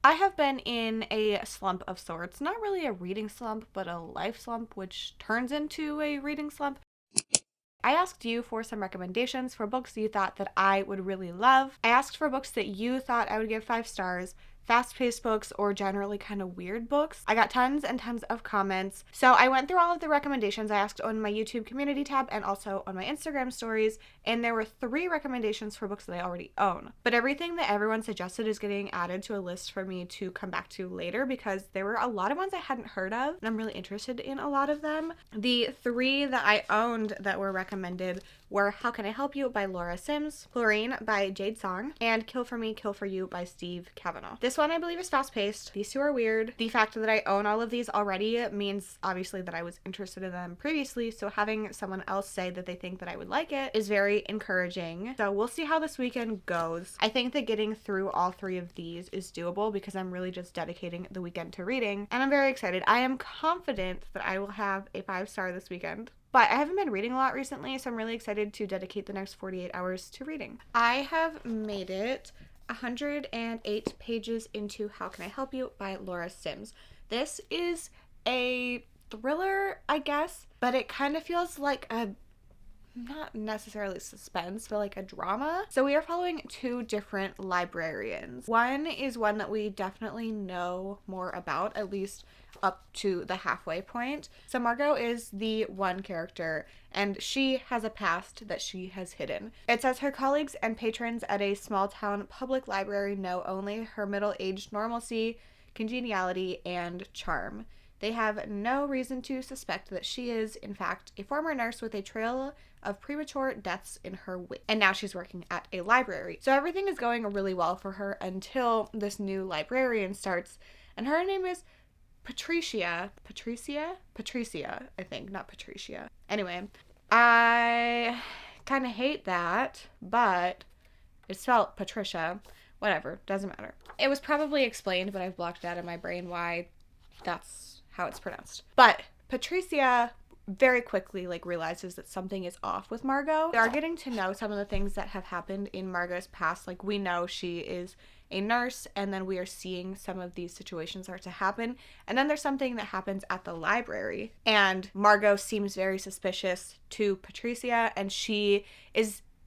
I have been in a slump of sorts. Not really a reading slump, but a life slump, which turns into a reading slump. I asked you for some recommendations for books you thought that I would really love. I asked for books that you thought I would give 5 stars, fast-paced books, or generally kind of weird books. I got tons and tons of comments. So I went through all of the recommendations I asked on my YouTube community tab and also on my Instagram stories, and there were 3 recommendations for books that I already own. But everything that everyone suggested is getting added to a list for me to come back to later because there were a lot of ones I hadn't heard of, and I'm really interested in a lot of them. The 3 that I owned that were recommended were How Can I Help You by Laura Sims, Chlorine by Jade Song, and Kill for Me, Kill for You by Steve Kavanaugh. This one I believe is fast-paced. These 2 are weird. The fact that I own all of these already means obviously that I was interested in them previously, so having someone else say that they think that I would like it is very encouraging. So we'll see how this weekend goes. I think that getting through all 3 of these is doable because I'm really just dedicating the weekend to reading, and I'm very excited. I am confident that I will have a 5-star this weekend. But I haven't been reading a lot recently, so I'm really excited to dedicate the next 48 hours to reading. I have made it 108 pages into How Can I Help You by Laura Sims. This is a thriller, I guess, but it kind of feels like a not necessarily suspense, but like a drama. So we are following 2 different librarians. One is one that we definitely know more about, at least up to the halfway point. So Margot is the one character, and she has a past that she has hidden. It says her colleagues and patrons at a small town public library know only her middle-aged normalcy, congeniality, and charm. They have no reason to suspect that she is, in fact, a former nurse with a trail of premature deaths in her wake. And now she's working at a library. So everything is going really well for her until this new librarian starts. And her name is Patricia, I think, not Patricia. Anyway, I kind of hate that, but it's spelled Patricia. Whatever, doesn't matter. It was probably explained, but I've blocked it out of my brain why that's how it's pronounced. But Patricia very quickly realizes that something is off with Margot. They are getting to know some of the things that have happened in Margot's past. Like, we know she is a nurse, and then we are seeing some of these situations start to happen. And then there's something that happens at the library, and Margot seems very suspicious to Patricia, and she's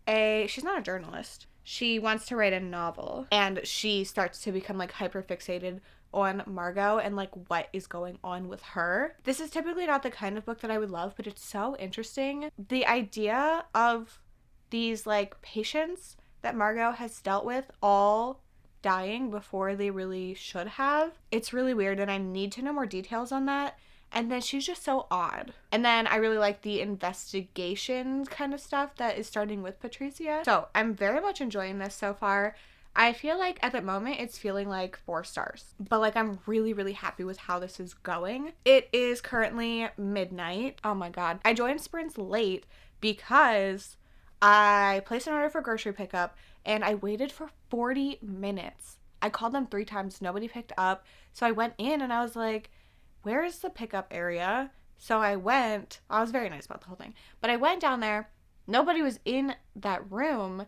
not a journalist. She wants to write a novel, and she starts to become hyper fixated on Margot and what is going on with her. This is typically not the kind of book that I would love, but it's so interesting. The idea of these patients that Margot has dealt with all dying before they really should have. It's really weird, and I need to know more details on that. And then she's just so odd. And then I really like the investigation kind of stuff that is starting with Patricia. So I'm very much enjoying this so far. I feel like at the moment it's feeling like 4 stars, but I'm really, really happy with how this is going. It is currently midnight. Oh my God. I joined Sprints late because I placed an order for grocery pickup and I waited for 40 minutes. I called them 3 times. Nobody picked up. So I went in and I was like, where is the pickup area? So I was very nice about the whole thing, but I went down there. Nobody was in that room,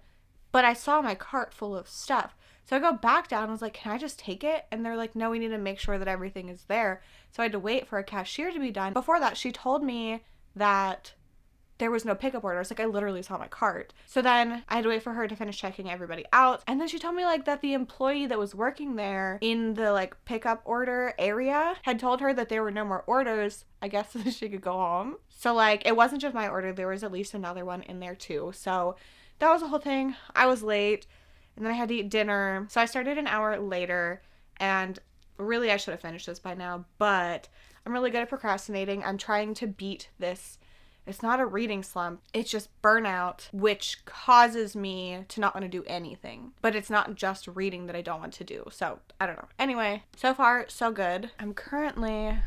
but I saw my cart full of stuff. So I go back down. I was like, can I just take it? And they're like, no, we need to make sure that everything is there. So I had to wait for a cashier to be done. Before that, she told me that there was no pickup orders. I literally saw my cart. So then I had to wait for her to finish checking everybody out. And then she told me that the employee that was working there in the pickup order area had told her that there were no more orders. I guess she could go home. So it wasn't just my order. There was at least another one in there too. So that was the whole thing. I was late and then I had to eat dinner. So I started an hour later, and really I should have finished this by now, but I'm really good at procrastinating. I'm trying to beat this. It's not a reading slump. It's just burnout, which causes me to not want to do anything. But it's not just reading that I don't want to do. So, I don't know. Anyway, so far, so good. I'm currently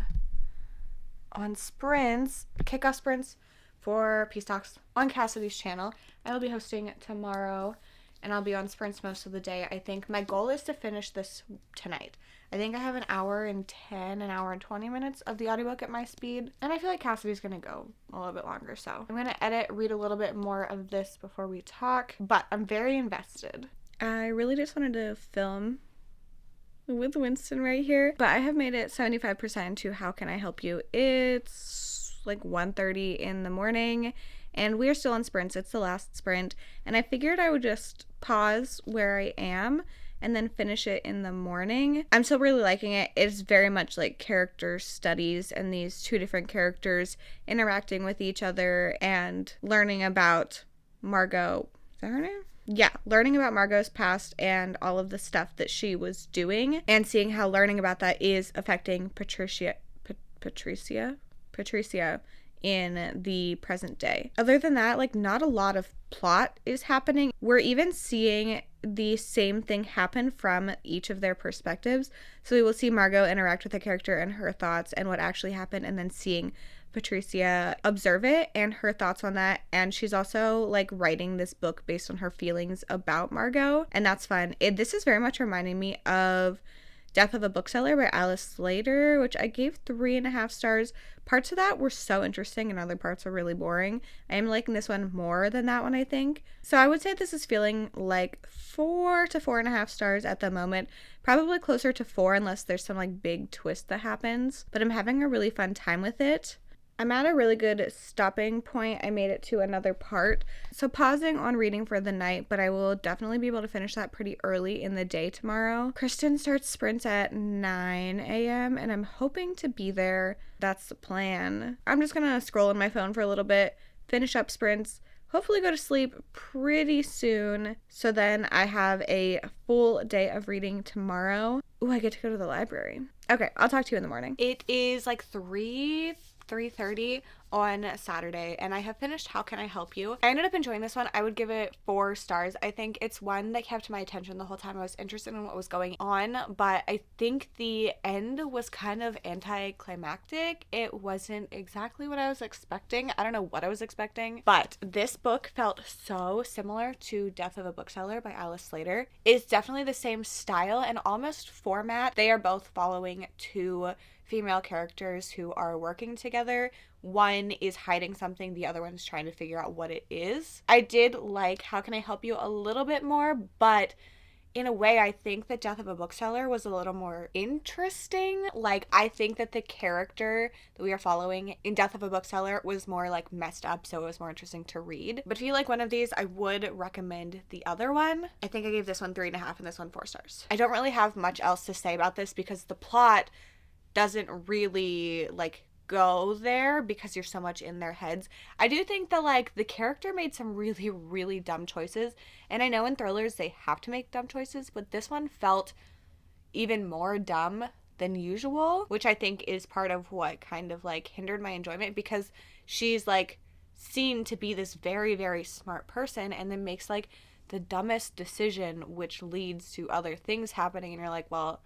on sprints, kickoff sprints for Peace Talks on Cassidy's channel. I will be hosting tomorrow, and I'll be on sprints most of the day. I think my goal is to finish this tonight. I think I have an hour and 20 minutes of the audiobook at my speed, and I feel like Cassidy's gonna go a little bit longer, so I'm gonna read a little bit more of this before we talk, but I'm very invested. I really just wanted to film with Winston right here. But I have made it 75% to how can I help you. It's like 1:30 in the morning and we are still on sprints. It's the last sprint. And I figured I would just pause where I am and then finish it in the morning. I'm still really liking it. It's very much like character studies and these two different characters interacting with each other and learning about Margot. Is that her name? Yeah, learning about Margot's past and all of the stuff that she was doing and seeing how learning about that is affecting Patricia in the present day. Other than that, like, not a lot of plot is happening. We're even seeing the same thing happen from each of their perspectives. So we will see Margot interact with the character and her thoughts and what actually happened, and then seeing Patricia observe it and her thoughts on that. And she's also like writing this book based on her feelings about Margot, and that's fun. This is very much reminding me of Death of a Bookseller by Alice Slater, which I gave 3.5 stars. Parts of that were so interesting and other parts are really boring. I am liking this one more than that one, I think. So I would say this is feeling like 4 to 4.5 stars at the moment. Probably closer to 4 unless there's some like big twist that happens. But I'm having a really fun time with it. I'm at a really good stopping point. I made it to another part. So pausing on reading for the night, but I will definitely be able to finish that pretty early in the day tomorrow. Kristen starts sprints at 9 a.m. and I'm hoping to be there. That's the plan. I'm just gonna scroll on my phone for a little bit, finish up sprints, hopefully go to sleep pretty soon. So then I have a full day of reading tomorrow. Ooh, I get to go to the library. Okay, I'll talk to you in the morning. It is like 3:30 on Saturday and I have finished How Can I Help You. I ended up enjoying this one. I would give it 4 stars. I think it's one that kept my attention the whole time. I was interested in what was going on, but I think the end was kind of anticlimactic. It wasn't exactly what I was expecting. I don't know what I was expecting, but this book felt so similar to Death of a Bookseller by Alice Slater. It's definitely the same style and almost format. They are both following 2 female characters who are working together. One is hiding something, the other one's trying to figure out what it is. I did like How Can I Help You a little bit more, but in a way I think that Death of a Bookseller was a little more interesting. Like, I think that the character that we are following in Death of a Bookseller was more like messed up, so it was more interesting to read. But if you like one of these, I would recommend the other one. I think I gave this one 3.5 and this one 4 stars. I don't really have much else to say about this because the plot doesn't really like go there because you're so much in their heads. I do think that like the character made some really, really dumb choices, and I know in thrillers they have to make dumb choices, but this one felt even more dumb than usual, which I think is part of what kind of like hindered my enjoyment, because she's like seen to be this very, very smart person and then makes like the dumbest decision, which leads to other things happening, and you're like, well,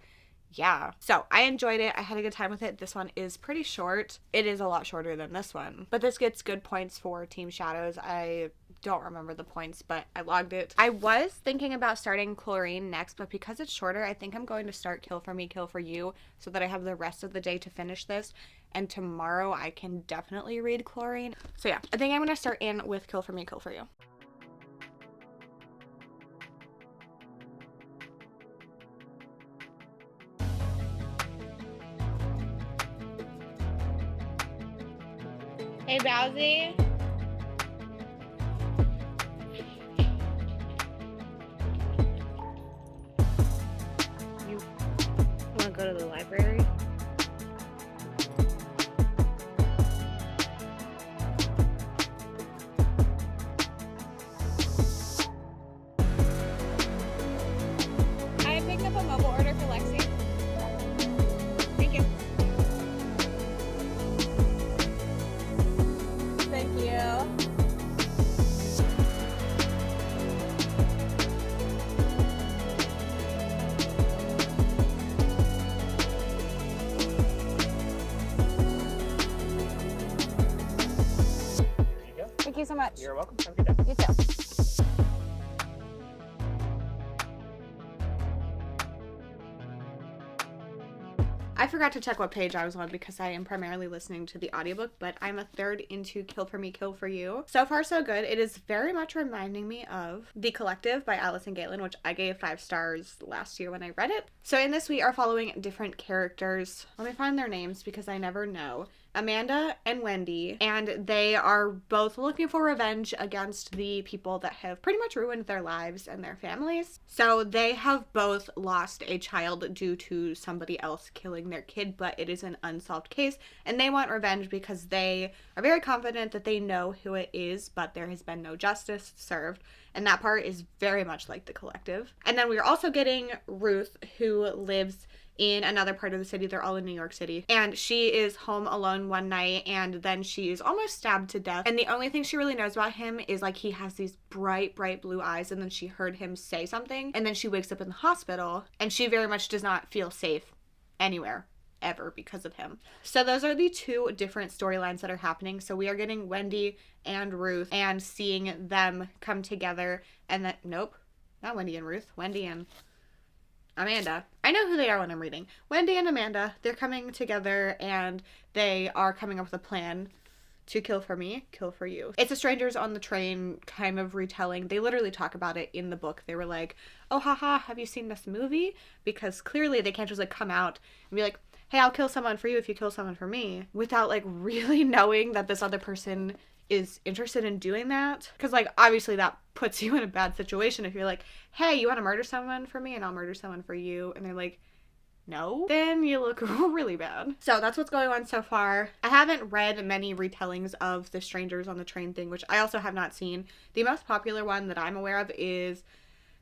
yeah. So I enjoyed it. I had a good time with it. This one is pretty short. It is a lot shorter than this one, but this gets good points for Team Shadows. I don't remember the points, but I logged it. I was thinking about starting Chlorine next, but because it's shorter, I think I'm going to start Kill for Me, Kill for You, so that I have the rest of the day to finish this. And tomorrow I can definitely read Chlorine. So yeah, I think I'm going to start in with Kill for Me, Kill for You. Hey, Bowsy. You want to go to the library? I picked up a mobile order for Lexi. Thank you. Thank you. There you go. Thank you so much. You're welcome. Have a good day. You too. I forgot to check what page I was on because I am primarily listening to the audiobook, but I'm a third into Kill for Me, Kill for You. So far, so good. It is very much reminding me of The Collective by Allison Galen, which I gave 5 stars last year when I read it. So in this, we are following different characters. Let me find their names because I never know. Amanda and Wendy, and they are both looking for revenge against the people that have pretty much ruined their lives and their families. So they have both lost a child due to somebody else killing their kid, but it is an unsolved case, and they want revenge because they are very confident that they know who it is, but there has been no justice served. And that part is very much like The Collective. And then we're also getting Ruth, who lives in another part of the city. They're all in New York City. And she is home alone one night, and then she is almost stabbed to death. And the only thing she really knows about him is like he has these bright, bright blue eyes, and then she heard him say something, and then she wakes up in the hospital, and she very much does not feel safe anywhere ever because of him. So those are the 2 different storylines that are happening. So we are getting Wendy and Ruth and seeing them come together, and then nope, not Wendy and Ruth, Wendy and Amanda. I know who they are when I'm reading. Wendy and Amanda, they're coming together and they are coming up with a plan to kill for me, kill for you. It's a strangers on the train kind of retelling. They literally talk about it in the book. They were like, oh, haha, have you seen this movie? Because clearly they can't just like come out and be like, hey, I'll kill someone for you if you kill someone for me, without like really knowing that this other person is interested in doing that. Because like obviously that puts you in a bad situation if you're like, hey, you want to murder someone for me and I'll murder someone for you, and they're like, no, then you look really bad. So that's what's going on so far. I haven't read many retellings of the strangers on the train thing, which I also have not seen. The most popular one that I'm aware of is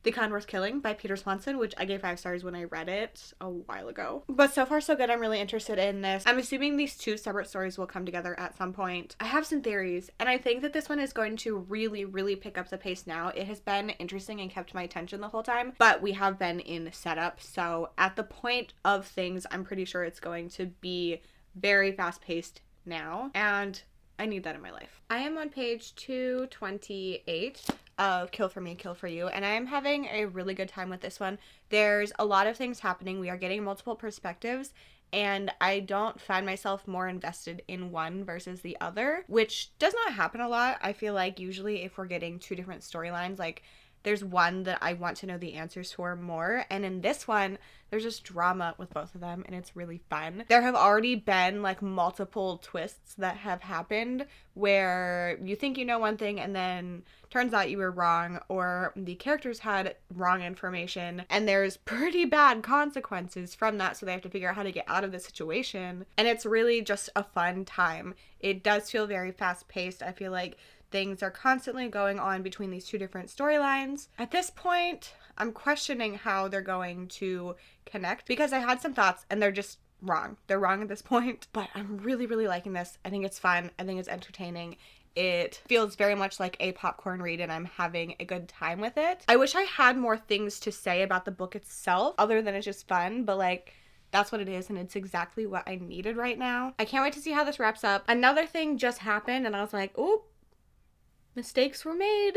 The Conworth Killing by Peter Swanson, which I gave 5 stars when I read it a while ago. But so far so good. I'm really interested in this. I'm assuming these 2 separate stories will come together at some point. I have some theories, and I think that this one is going to really, really pick up the pace now. It has been interesting and kept my attention the whole time, but we have been in setup. So at the point of things, I'm pretty sure it's going to be very fast-paced now, and I need that in my life. I am on page 228 of Kill for Me, Kill for You, and I am having a really good time with this one. There's a lot of things happening. We are getting multiple perspectives, and I don't find myself more invested in one versus the other, which does not happen a lot. I feel like usually if we're getting 2 different storylines, like there's one that I want to know the answers for more, and in this one there's just drama with both of them, and it's really fun. There have already been like multiple twists that have happened where you think you know one thing and then turns out you were wrong, or the characters had wrong information and there's pretty bad consequences from that, so they have to figure out how to get out of the situation, and it's really just a fun time. It does feel very fast-paced. I feel like things are constantly going on between these 2 different storylines. At this point, I'm questioning how they're going to connect because I had some thoughts and they're just wrong. They're wrong at this point, but I'm really, really liking this. I think it's fun. I think it's entertaining. It feels very much like a popcorn read and I'm having a good time with it. I wish I had more things to say about the book itself other than it's just fun, but like that's what it is, and it's exactly what I needed right now. I can't wait to see how this wraps up. Another thing just happened and I was like, oh, mistakes were made.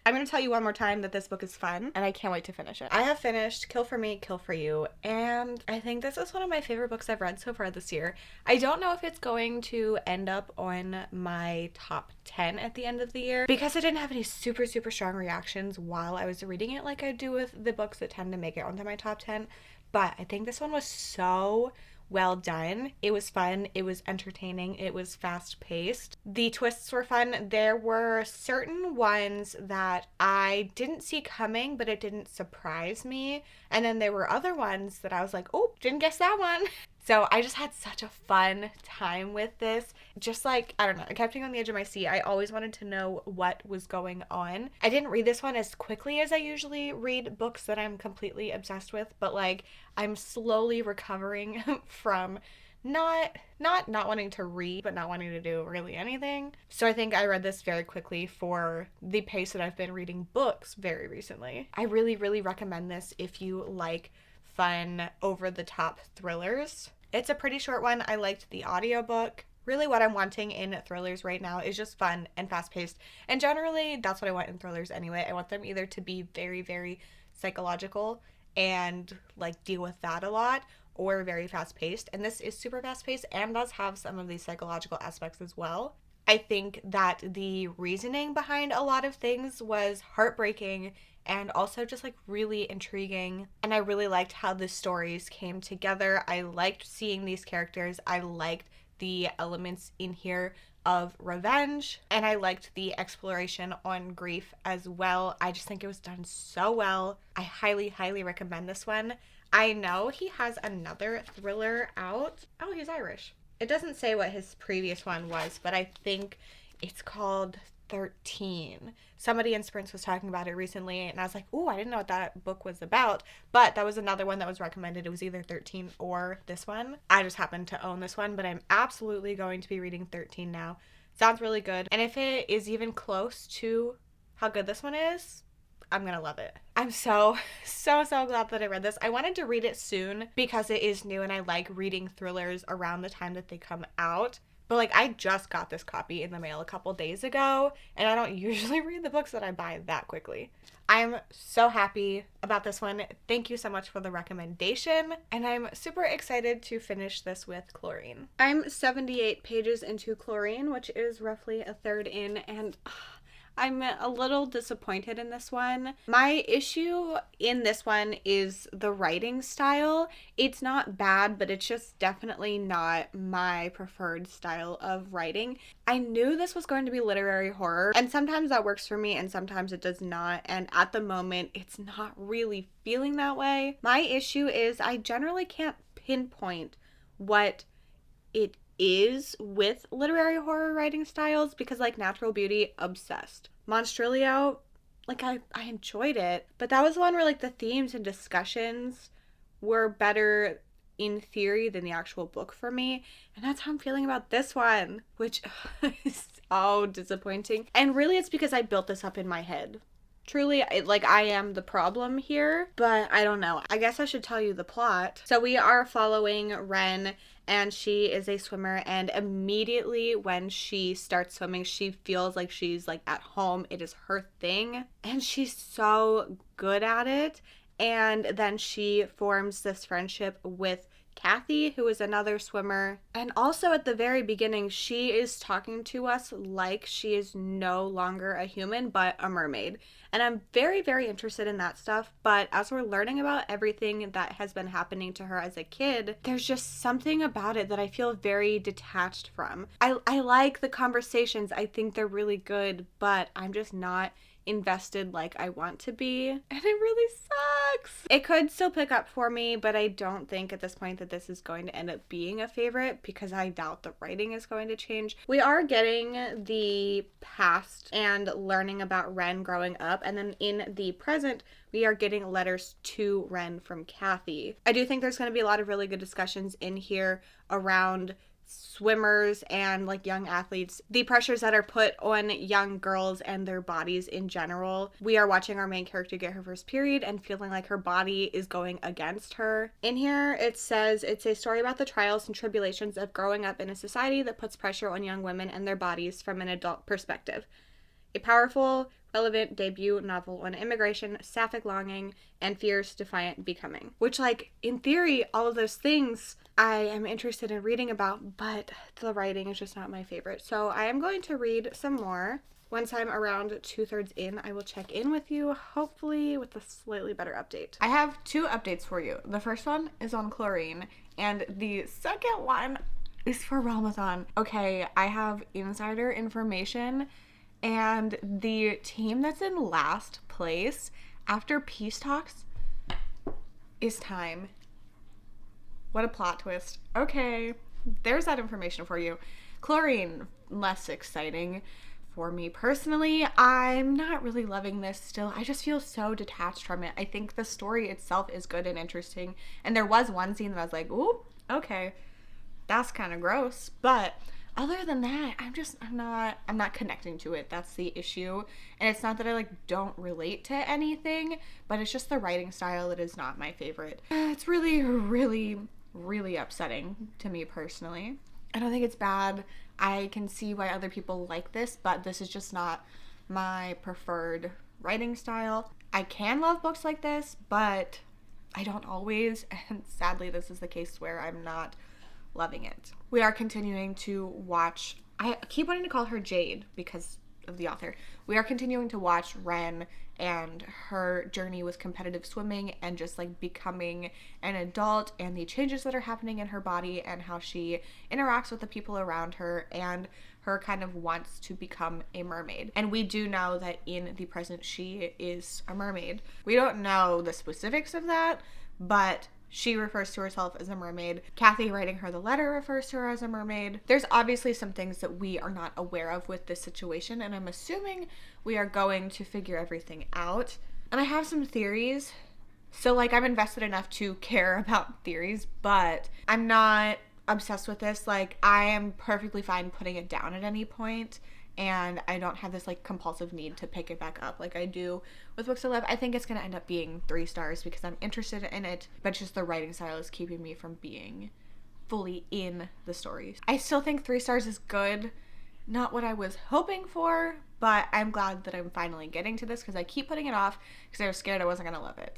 I'm going to tell you one more time that this book is fun, and I can't wait to finish it. I have finished Kill for Me, Kill for You, and I think this is one of my favorite books I've read so far this year. I don't know if it's going to end up on my top 10 at the end of the year, because I didn't have any super, super strong reactions while I was reading it like I do with the books that tend to make it onto my top 10, but I think this one was so well done. It was fun. It was entertaining. It was fast-paced. The twists were fun. There were certain ones that I didn't see coming, but it didn't surprise me. And then there were other ones that I was like, oh, didn't guess that one. So I just had such a fun time with this. Just like, I don't know, it kept me on the edge of my seat. I always wanted to know what was going on. I didn't read this one as quickly as I usually read books that I'm completely obsessed with, but like I'm slowly recovering from not wanting to read, but not wanting to do really anything. So I think I read this very quickly for the pace that I've been reading books very recently. I really, really recommend this if you like fun, over-the-top thrillers. It's a pretty short one. I liked the audiobook. Really what I'm wanting in thrillers right now is just fun and fast-paced. And generally, that's what I want in thrillers anyway. I want them either to be very, very psychological and like deal with that a lot, or very fast paced. And this is super fast paced and does have some of these psychological aspects as well. I think that the reasoning behind a lot of things was heartbreaking and also just like really intriguing. And I really liked how the stories came together. I liked seeing these characters. I liked the elements in here of revenge, and I liked the exploration on grief as well. I just think it was done so well. I highly, highly recommend this one. I know he has another thriller out. Oh, he's Irish. It doesn't say what his previous one was, but I think it's called 13. Somebody in Sprints was talking about it recently, and I was like, oh, I didn't know what that book was about. But that was another one that was recommended. It was either 13 or this one. I just happened to own this one, but I'm absolutely going to be reading 13 now. Sounds really good. And if it is even close to how good this one is, I'm gonna love it. I'm so glad that I read this. I wanted to read it soon because it is new and I like reading thrillers around the time that they come out. But like, I just got this copy in the mail a couple days ago, and I don't usually read the books that I buy that quickly. I'm so happy about this one. Thank you so much for the recommendation, and I'm super excited to finish this with Chlorine. I'm 78 pages into Chlorine, which is roughly a third in, and I'm a little disappointed in this one. My issue in this one is the writing style. It's not bad, but it's just definitely not my preferred style of writing. I knew this was going to be literary horror, and sometimes that works for me and sometimes it does not, and at the moment it's not really feeling that way. My issue is I generally can't pinpoint what it is with literary horror writing styles because like Natural Beauty, obsessed. Monstrilio, like I enjoyed it, but that was the one where like the themes and discussions were better in theory than the actual book for me, and that's how I'm feeling about this one, which is so disappointing. And really it's because I built this up in my head. Truly, I am the problem here, but I don't know. I guess I should tell you the plot. So we are following Ren, and she is a swimmer, and immediately when she starts swimming, she feels like she's like at home. It is her thing, and she's so good at it. And then she forms this friendship with Kathy, who is another swimmer. And also at the very beginning, she is talking to us like she is no longer a human, but a mermaid. And I'm very, very interested in that stuff. But as we're learning about everything that has been happening to her as a kid, there's just something about it that I feel very detached from. I like the conversations. I think they're really good, but I'm just not invested like I want to be, and it really sucks. It could still pick up for me, but I don't think at this point that this is going to end up being a favorite because I doubt the writing is going to change. We are getting the past and learning about Ren growing up, and then in the present we are getting letters to Ren from Kathy. I do think there's going to be a lot of really good discussions in here around swimmers and like young athletes, the pressures that are put on young girls and their bodies in general. We are watching our main character get her first period and feeling like her body is going against her. In here it says it's a story about the trials and tribulations of growing up in a society that puts pressure on young women and their bodies from an adult perspective. A powerful, relevant debut novel on immigration, sapphic longing, and fierce, defiant becoming. Which, like, in theory, all of those things I am interested in reading about, but the writing is just not my favorite. So I am going to read some more. Once I'm around 2/3 in, I will check in with you, hopefully with a slightly better update. I have 2 updates for you. The first one is on Chlorine, and the second one is for Realmathon. Okay, I have insider information, and the team that's in last place after peace talks is time. What a plot twist. Okay, there's that information for you. Chlorine, less exciting for me personally. I'm not really loving this still. I just feel so detached from it. I think the story itself is good and interesting, and there was one scene that I was like, ooh, okay, that's kind of gross, but other than that, I'm not connecting to it. That's the issue. And it's not that I like don't relate to anything, but it's just the writing style that is not my favorite. It's really, really, really upsetting to me personally. I don't think it's bad. I can see why other people like this, but this is just not my preferred writing style. I can love books like this, but I don't always, and sadly this is the case where I'm not loving it. We are continuing to watch, I keep wanting to call her Jade because of the author. We are continuing to watch Ren and her journey with competitive swimming and just like becoming an adult and the changes that are happening in her body and how she interacts with the people around her and her kind of wants to become a mermaid. And we do know that in the present she is a mermaid. We don't know the specifics of that, but she refers to herself as a mermaid. Kathy writing her the letter refers to her as a mermaid. There's obviously some things that we are not aware of with this situation, and I'm assuming we are going to figure everything out. And I have some theories. So like I'm invested enough to care about theories, but I'm not obsessed with this. Like I am perfectly fine putting it down at any point. And I don't have this like compulsive need to pick it back up like I do with books I love. I think it's going to end up being 3 stars because I'm interested in it, but just the writing style is keeping me from being fully in the stories. I still think 3 stars is good. Not what I was hoping for, but I'm glad that I'm finally getting to this because I keep putting it off because I was scared I wasn't going to love it.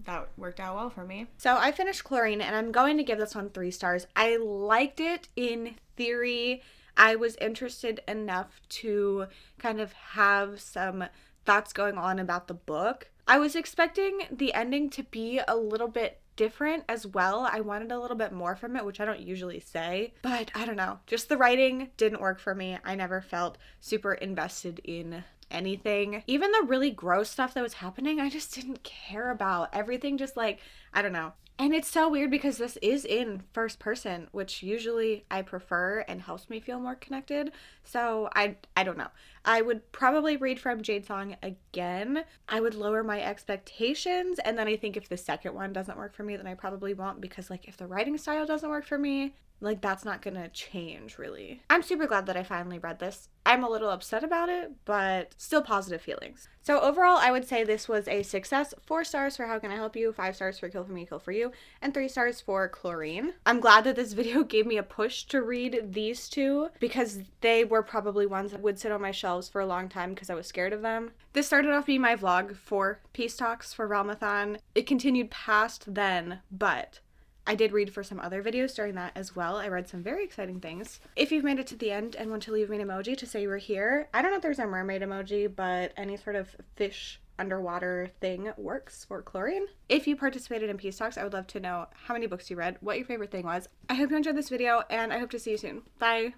That worked out well for me. So I finished Chlorine and I'm going to give this one 3 stars. I liked it in theory. I was interested enough to kind of have some thoughts going on about the book. I was expecting the ending to be a little bit different as well. I wanted a little bit more from it, which I don't usually say, but I don't know. Just the writing didn't work for me. I never felt super invested in anything. Even the really gross stuff that was happening, I just didn't care about. Everything just like, I don't know. And it's so weird because this is in first person, which usually I prefer and helps me feel more connected. So I don't know. I would probably read from Jade Song again. I would lower my expectations. And then I think if the second one doesn't work for me, then I probably won't, because like if the writing style doesn't work for me, like that's not gonna change really. I'm super glad that I finally read this. I'm a little upset about it, but still positive feelings. So overall, I would say this was a success. 4 stars for How Can I Help You, 5 stars for Kill For Me, Kill For You, and 3 stars for Chlorine. I'm glad that this video gave me a push to read these 2 because they were probably ones that would sit on my shelves for a long time because I was scared of them. This started off being my vlog for Peace Talks for Realmathon. It continued past then, but I did read for some other videos during that as well. I read some very exciting things. If you've made it to the end and want to leave me an emoji to say you were here, I don't know if there's a mermaid emoji, but any sort of fish underwater thing works for Chlorine. If you participated in Peace Talks, I would love to know how many books you read, what your favorite thing was. I hope you enjoyed this video, and I hope to see you soon. Bye!